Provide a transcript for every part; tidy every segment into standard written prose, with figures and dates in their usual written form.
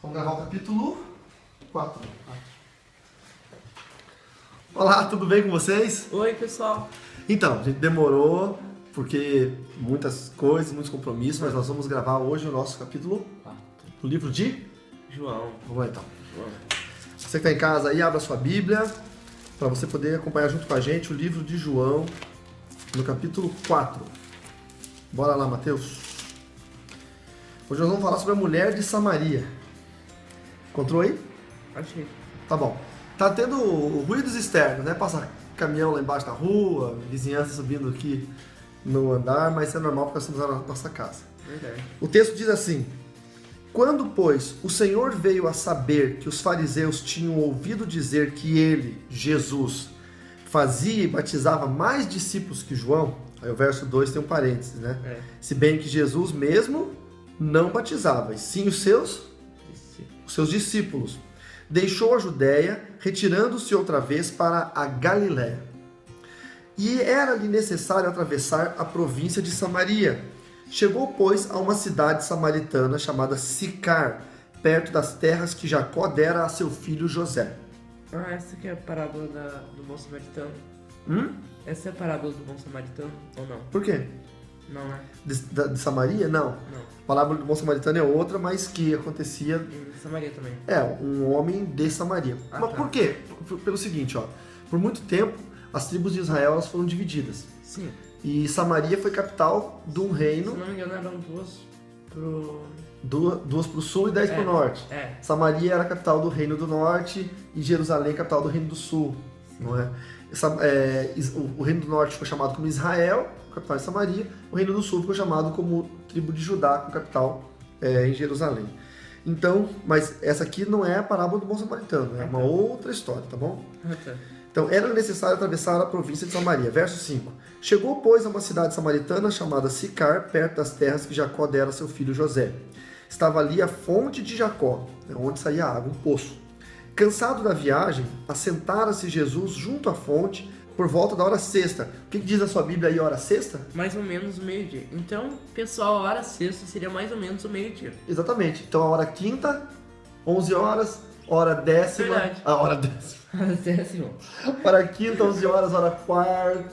Vamos gravar o capítulo 4. Olá, tudo bem com vocês? Oi, pessoal. Então, a gente demorou porque muitas coisas, muitos compromissos, mas nós vamos gravar hoje o nosso capítulo 4 do livro de João. Vamos lá então. João. Você que está em casa aí, abra a sua Bíblia para você poder acompanhar junto com a gente o livro de João no capítulo 4. Bora lá, Mateus. Hoje nós vamos falar sobre a mulher de Samaria. Encontrou aí? Achei. Tá bom. Tá tendo ruídos externos, né? Passa caminhão lá embaixo na rua, vizinhança subindo aqui no andar, mas isso é normal porque nós estamos na nossa casa. Verdade. O texto diz assim: Quando, pois, o Senhor veio a saber que os fariseus tinham ouvido dizer que ele, Jesus, fazia e batizava mais discípulos que João, aí o verso 2 tem um parênteses, né? Se bem que Jesus mesmo não batizava, e sim os seus discípulos. Deixou a Judéia, retirando-se outra vez para a Galiléia. E era-lhe necessário atravessar a província de Samaria. Chegou, pois, a uma cidade samaritana chamada Sicar, perto das terras que Jacó dera a seu filho José. Ah, essa aqui é a parábola do bom samaritano. Essa é a parábola do bom samaritano ou não? Por quê? Não, né? De Samaria? Não. Não. A palavra do bom samaritano é outra, mas que acontecia... Em Samaria também. É, um homem de Samaria. Mas tá. por quê? Pelo seguinte, ó. Por muito tempo, as tribos de Israel elas foram divididas. Sim. E Samaria foi capital de um reino... Se não me engano, eram duas pro... Duas para o sul e 10 para o norte. É. Samaria era a capital do reino do norte e Jerusalém capital do reino do sul. Não é? O reino do norte ficou chamado como Israel, capital de Samaria. O reino do sul ficou chamado como tribo de Judá, com capital em Jerusalém. Então, mas essa aqui não é a parábola do bom samaritano, é uma outra história, tá bom? Tá. Então, era necessário atravessar a província de Samaria. Verso 5. Chegou, pois, a uma cidade samaritana chamada Sicar, perto das terras que Jacó dera a seu filho José. Estava ali a fonte de Jacó, onde saía a água, um poço. Cansado da viagem, assentara-se Jesus junto à fonte por volta da hora sexta. O que diz a sua Bíblia aí, hora sexta? Mais ou menos o meio-dia. Então, pessoal, a hora sexta seria mais ou menos o meio-dia. Exatamente. Então, a hora quinta, 11 horas, hora décima... Verdade. A hora décima. Décimo. Hora quinta, 11 horas, hora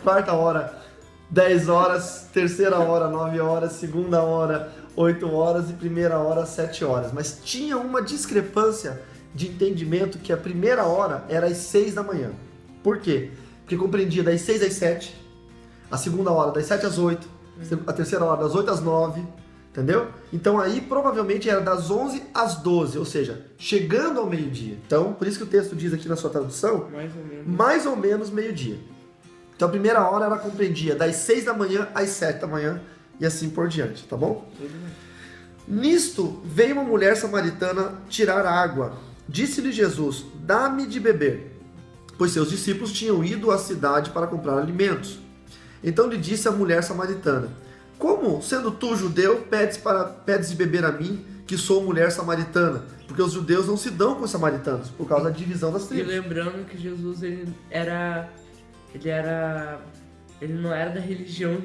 quarta hora, 10 horas, terceira hora, 9 horas, segunda hora, 8 horas e primeira hora, 7 horas. Mas tinha uma discrepância de entendimento que a primeira hora era às 6 da manhã. Por quê? Porque compreendia das 6 às 7, a segunda hora das 7 às 8, a terceira hora das 8 às 9, entendeu? Então aí provavelmente era das 11 às 12, ou seja, chegando ao meio-dia. Então, por isso que o texto diz aqui na sua tradução, mais ou menos meio-dia. Então a primeira hora ela compreendia das 6 da manhã às 7 da manhã e assim por diante, tá bom? Nisto veio uma mulher samaritana tirar água. Disse-lhe Jesus: dá-me de beber, pois seus discípulos tinham ido à cidade para comprar alimentos. Então lhe disse a mulher samaritana: como, sendo tu judeu, pedes de beber a mim, que sou mulher samaritana? Porque os judeus não se dão com os samaritanos, por causa da divisão das E tribos. lembrando que Jesus, ele não era da religião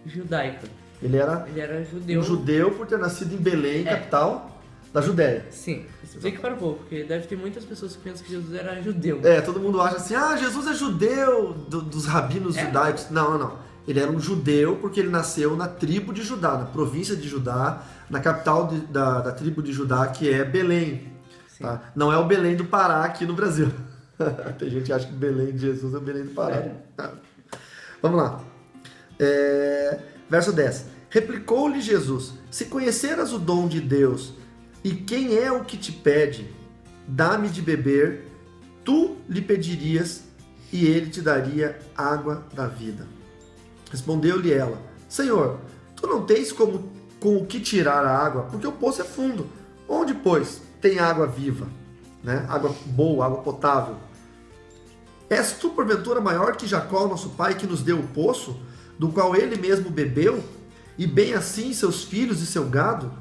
judaica. Ele era judeu. um judeu por ter nascido em Belém, capital da Judéia. Sim, explica para o povo, porque deve ter muitas pessoas que pensam que Jesus era judeu. Todo mundo acha assim, Jesus é judeu dos rabinos judaicos. Não. Ele era um judeu porque ele nasceu na tribo de Judá, na província de Judá, na capital da tribo de Judá, que é Belém. Tá? Não é o Belém do Pará aqui no Brasil. Tem gente que acha que Belém de Jesus é o Belém do Pará. Vamos lá. Verso 10. Replicou-lhe Jesus: se conheceras o dom de Deus e quem é o que te pede, dá-me de beber, tu lhe pedirias e ele te daria água da vida. Respondeu-lhe ela: Senhor, tu não tens com o que tirar a água, porque o poço é fundo. Onde, pois, tem água viva? Né? Água boa, água potável. És tu, porventura, maior que Jacó, nosso pai, que nos deu o poço, do qual ele mesmo bebeu, e bem assim seus filhos e seu gado?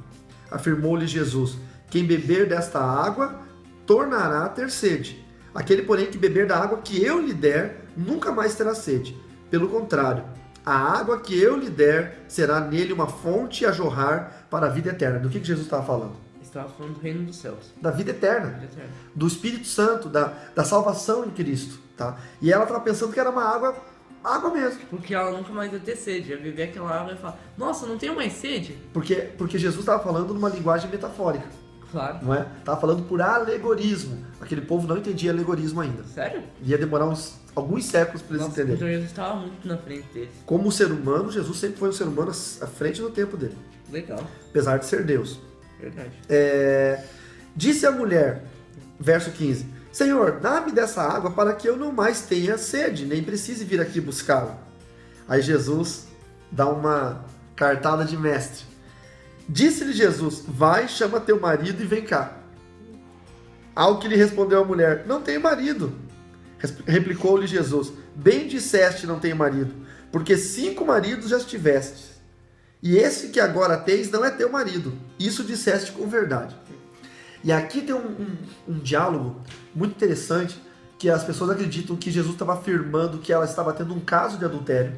Afirmou-lhe Jesus: quem beber desta água, tornará a ter sede. Aquele, porém, que beber da água que eu lhe der, nunca mais terá sede. Pelo contrário, a água que eu lhe der será nele uma fonte a jorrar para a vida eterna. Do que Jesus estava falando? Estava falando do reino dos céus. Da vida eterna. Vida eterna. Do Espírito Santo, da salvação em Cristo, tá? E ela estava pensando que era uma água mesmo. Porque ela nunca mais ia ter sede, ia beber aquela água e falar, nossa, não tenho mais sede? Porque Jesus estava falando numa linguagem metafórica, Claro. não é? Estava falando por alegorismo. Aquele povo não entendia alegorismo ainda. Sério? Ia demorar alguns séculos para eles Nossa, entenderem. então Jesus estava muito na frente deles. Como ser humano, Jesus sempre foi um ser humano à frente do tempo dele, Legal, apesar de ser Deus. verdade. Disse a mulher, verso 15, Senhor, dá-me dessa água para que eu não mais tenha sede, nem precise vir aqui buscá-la. Aí Jesus dá uma cartada de mestre. Disse-lhe Jesus, vai, chama teu marido e vem cá. Ao que lhe respondeu a mulher, não tenho marido. Replicou-lhe Jesus, bem disseste não tenho marido, porque 5 maridos já tiveste. E esse que agora tens não é teu marido. Isso disseste com verdade. E aqui tem um diálogo muito interessante, que as pessoas acreditam que Jesus estava afirmando que ela estava tendo um caso de adultério.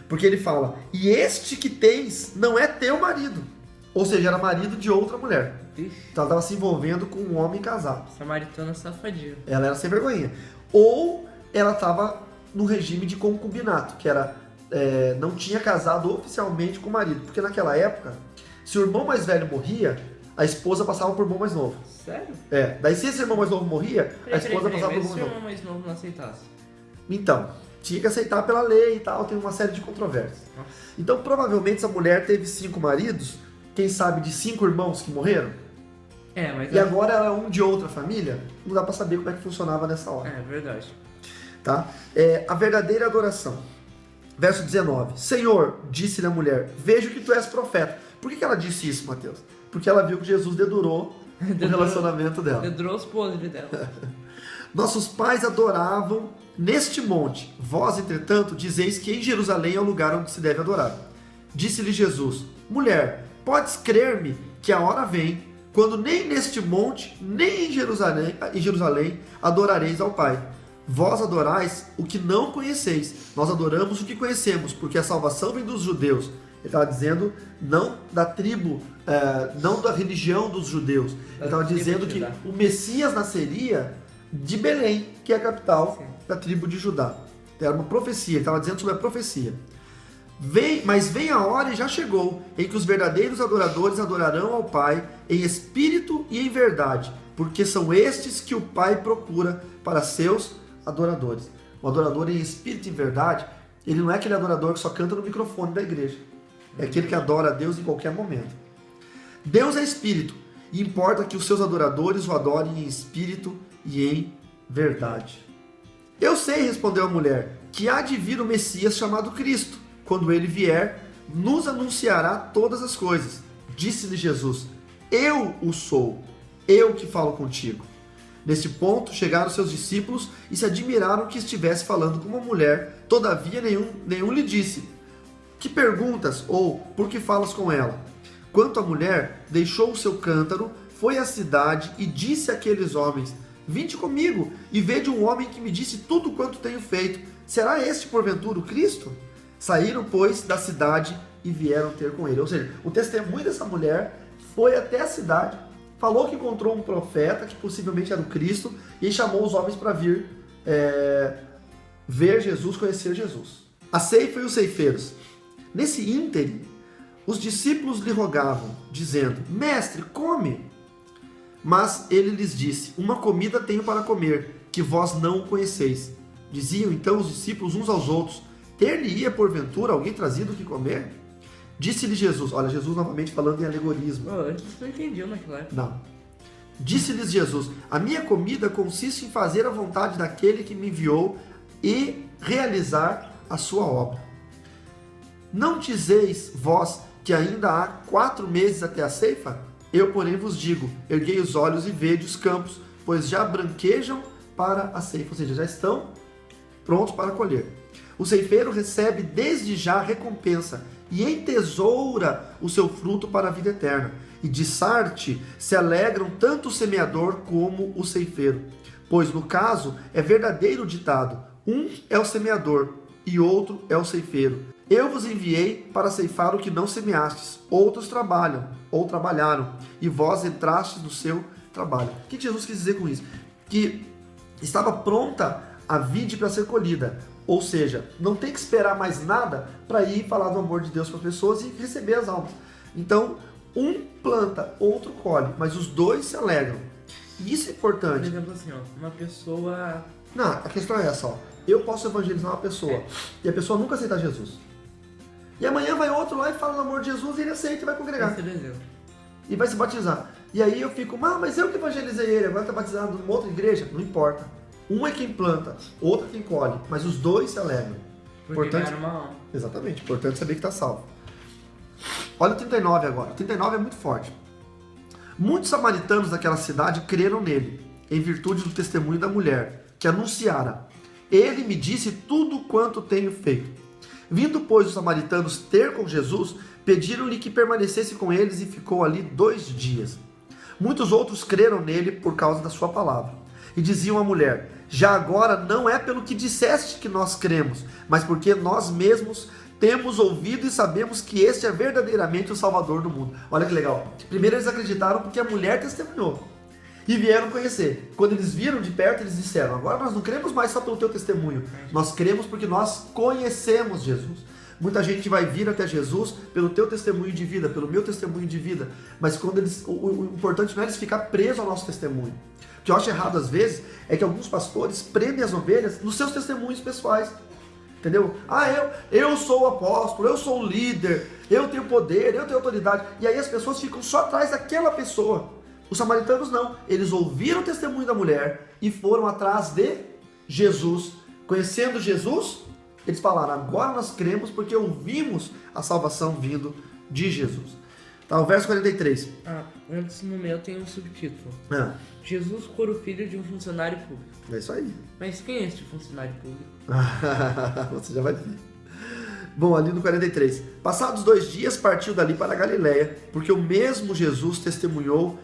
Porque ele fala, e este que tens não é teu marido. Ou seja, era marido de outra mulher. Ixi, Então ela estava se envolvendo com um homem casado. samaritana safadinha. Ela era sem vergonha. Ou ela estava no regime de concubinato, que era não tinha casado oficialmente com o marido. Porque naquela época, se o irmão mais velho morria, a esposa passava por irmão mais novo. Sério? Daí se esse irmão mais novo morria, a esposa passava por mas irmão se o mais novo. irmão mais novo não aceitasse? Então, tinha que aceitar pela lei e tal, tem uma série de controvérsias. Nossa. Então, provavelmente, essa mulher teve 5 maridos, quem sabe de 5 irmãos que morreram, Mas e agora ela é um de outra família, não dá pra saber como é que funcionava nessa hora. É verdade. Tá? A verdadeira adoração. Verso 19. Senhor, disse-lhe a mulher, vejo que tu és profeta. Por que ela disse isso, Mateus? Porque ela viu que Jesus dedurou o relacionamento dela. Dedurou os podres dela. Nossos pais adoravam neste monte. Vós, entretanto, dizeis que em Jerusalém é o lugar onde se deve adorar. Disse-lhe Jesus, mulher, podes crer-me que a hora vem, quando nem neste monte, nem em Jerusalém adorareis ao Pai. Vós adorais o que não conheceis, nós adoramos o que conhecemos, porque a salvação vem dos judeus. Ele estava dizendo não da tribo, não da religião dos judeus. Ele estava dizendo que o Messias nasceria de Belém, que é a capital da tribo de Judá. Era uma profecia, ele estava dizendo sobre a profecia. Mas vem a hora e já chegou, em que os verdadeiros adoradores adorarão ao Pai em espírito e em verdade, porque são estes que o Pai procura para seus adoradores. O adorador em espírito e em verdade, ele não é aquele adorador que só canta no microfone da igreja. É aquele que adora a Deus em qualquer momento. Deus é espírito, e importa que os seus adoradores o adorem em espírito e em verdade. Eu sei, respondeu a mulher, que há de vir o Messias chamado Cristo. Quando ele vier, nos anunciará todas as coisas. Disse-lhe Jesus, eu o sou, eu que falo contigo. Neste ponto, chegaram seus discípulos e se admiraram que estivesse falando com uma mulher, todavia nenhum lhe disse, que perguntas ou por que falas com ela? Quanto à mulher, deixou o seu cântaro, foi à cidade e disse àqueles homens, vinde comigo e vede um homem que me disse tudo quanto tenho feito. Será este, porventura, o Cristo? Saíram, pois, da cidade e vieram ter com ele. Ou seja, o testemunho dessa mulher foi até a cidade, falou que encontrou um profeta, que possivelmente era o Cristo, e chamou os homens para vir ver Jesus, conhecer Jesus. A ceifa e os ceifeiros. Nesse ínterim, os discípulos lhe rogavam, dizendo, mestre, come. Mas ele lhes disse, uma comida tenho para comer, que vós não conheceis. Diziam então os discípulos uns aos outros, ter-lhe-ia porventura alguém trazido o que comer? Disse-lhe Jesus, olha, Jesus novamente falando em alegorismo. Antes não entendiam naquela época. Não. Disse-lhes Jesus, a minha comida consiste em fazer a vontade daquele que me enviou e realizar a sua obra. Não dizeis vós que ainda há 4 meses até a ceifa? Eu, porém, vos digo, erguei os olhos e vede os campos, pois já branquejam para a ceifa, ou seja, já estão prontos para colher. O ceifeiro recebe desde já a recompensa e entesoura o seu fruto para a vida eterna. E de Sarte se alegram tanto o semeador como o ceifeiro. Pois no caso é verdadeiro o ditado, um é o semeador e outro é o ceifeiro. Eu vos enviei para ceifar o que não semeastes. Outros trabalharam, e vós entrastes no seu trabalho. O que Jesus quis dizer com isso? Que estava pronta a vide para ser colhida. Ou seja, não tem que esperar mais nada para ir falar do amor de Deus para as pessoas e receber as almas. Então, um planta, outro colhe, mas os dois se alegram. E isso é importante. Por exemplo, assim, ó, uma pessoa... Não, a questão é essa, ó. Eu posso evangelizar uma pessoa e a pessoa nunca aceitar Jesus. E amanhã vai outro lá e fala do amor de Jesus e ele aceita e vai congregar. E vai se batizar. E aí eu fico, mas eu que evangelizei ele, agora está batizado numa outra igreja. Não importa. Um é quem planta, outro é quem colhe, mas os dois se alegram. Porque era uma alma. Exatamente, importante saber que está salvo. Olha o 39 agora. O 39 é muito forte. Muitos samaritanos daquela cidade creram nele, em virtude do testemunho da mulher, que anunciara: ele me disse tudo quanto tenho feito. Vindo, pois, os samaritanos ter com Jesus, pediram-lhe que permanecesse com eles e ficou ali 2 dias. Muitos outros creram nele por causa da sua palavra. E diziam à mulher: já agora não é pelo que disseste que nós cremos, mas porque nós mesmos temos ouvido e sabemos que este é verdadeiramente o Salvador do mundo. Olha que legal. Primeiro eles acreditaram porque a mulher testemunhou. E vieram conhecer. Quando eles viram de perto, eles disseram: agora nós não cremos mais só pelo teu testemunho. Nós cremos porque nós conhecemos Jesus. Muita gente vai vir até Jesus pelo teu testemunho de vida, pelo meu testemunho de vida. Mas quando o importante não é eles ficar presos ao nosso testemunho. O que eu acho errado às vezes é que alguns pastores prendem as ovelhas nos seus testemunhos pessoais. Entendeu? Eu sou o apóstolo, eu sou o líder, eu tenho poder, eu tenho autoridade. E aí as pessoas ficam só atrás daquela pessoa. Os samaritanos não. Eles ouviram o testemunho da mulher e foram atrás de Jesus. Conhecendo Jesus, eles falaram: agora nós cremos porque ouvimos a salvação vindo de Jesus. Tá, o verso 43. Antes no meu tem um subtítulo. Jesus cura o filho de um funcionário público. É isso aí. Mas quem é este funcionário público? Você já vai ver. Bom, ali no 43. Passados 2 dias, partiu dali para a Galiléia, porque o mesmo Jesus testemunhou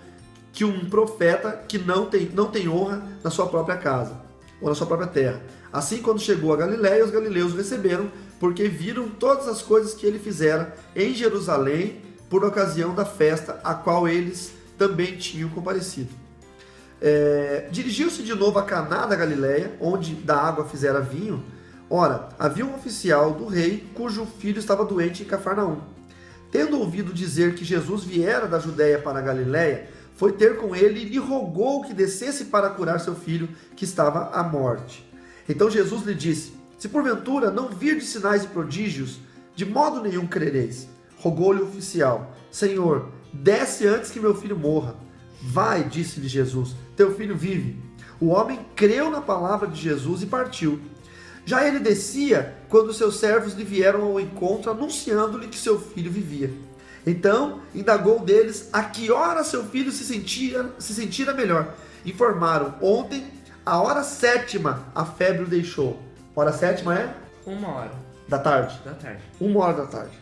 que um profeta que não tem honra na sua própria casa, ou na sua própria terra. Assim, quando chegou a Galiléia, os galileus o receberam, porque viram todas as coisas que ele fizera em Jerusalém, por ocasião da festa, a qual eles também tinham comparecido. Dirigiu-se de novo a Caná da Galiléia, onde da água fizera vinho. Ora, havia um oficial do rei, cujo filho estava doente em Cafarnaum. Tendo ouvido dizer que Jesus viera da Judéia para a Galiléia, foi ter com ele e lhe rogou que descesse para curar seu filho, que estava à morte. Então Jesus lhe disse: se porventura não virdes sinais e prodígios, de modo nenhum crereis. Rogou-lhe o oficial: Senhor, desce antes que meu filho morra. Vai, disse-lhe Jesus, teu filho vive. O homem creu na palavra de Jesus e partiu. Já ele descia quando seus servos lhe vieram ao encontro, anunciando-lhe que seu filho vivia. Então indagou deles a que hora seu filho se sentira melhor. Informaram: ontem, à hora 7ª, a febre o deixou. Hora 7ª é? 1h da tarde. 1h da tarde.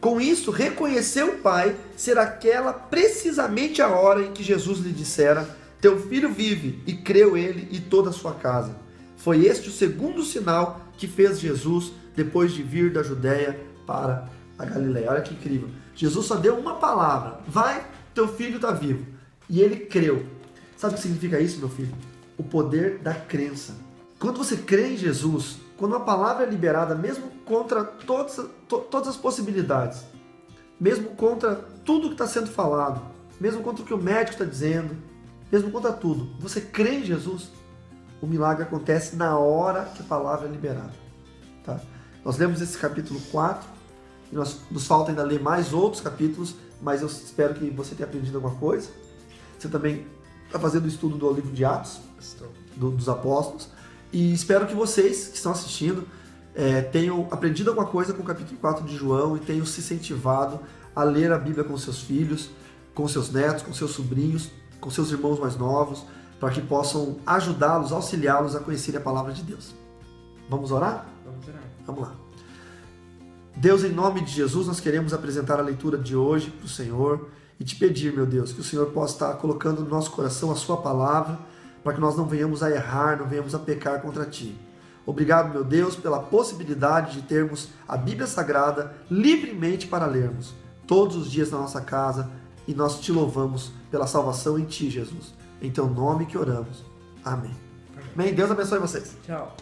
Com isso, reconheceu o pai ser aquela precisamente a hora em que Jesus lhe dissera: teu filho vive, e creu ele e toda a sua casa. Foi este o segundo sinal que fez Jesus depois de vir da Judéia para a Galiléia. Olha que incrível. Jesus só deu uma palavra: vai, teu filho está vivo. E ele creu. Sabe o que significa isso, meu filho? O poder da crença. Quando você crê em Jesus, quando uma palavra é liberada, mesmo contra todas as possibilidades, mesmo contra tudo que está sendo falado, mesmo contra o que o médico está dizendo, mesmo contra tudo, você crê em Jesus, o milagre acontece na hora que a palavra é liberada. Tá? Nós lemos esse capítulo 4, e nos falta ainda ler mais outros capítulos, mas eu espero que você tenha aprendido alguma coisa. Você também está fazendo o estudo do livro de Atos, dos apóstolos, e espero que vocês que estão assistindo tenham aprendido alguma coisa com o capítulo 4 de João e tenham se incentivado a ler a Bíblia com seus filhos, com seus netos, com seus sobrinhos, com seus irmãos mais novos, para que possam ajudá-los, auxiliá-los a conhecerem a palavra de Deus. Vamos orar? Vamos orar. Vamos lá. Deus, em nome de Jesus, nós queremos apresentar a leitura de hoje para o Senhor e te pedir, meu Deus, que o Senhor possa estar colocando no nosso coração a sua palavra, para que nós não venhamos a errar, não venhamos a pecar contra Ti. Obrigado, meu Deus, pela possibilidade de termos a Bíblia Sagrada livremente para lermos todos os dias na nossa casa, e nós te louvamos pela salvação em ti, Jesus. Em teu nome que oramos. Amém. Amém. Deus abençoe vocês. Tchau.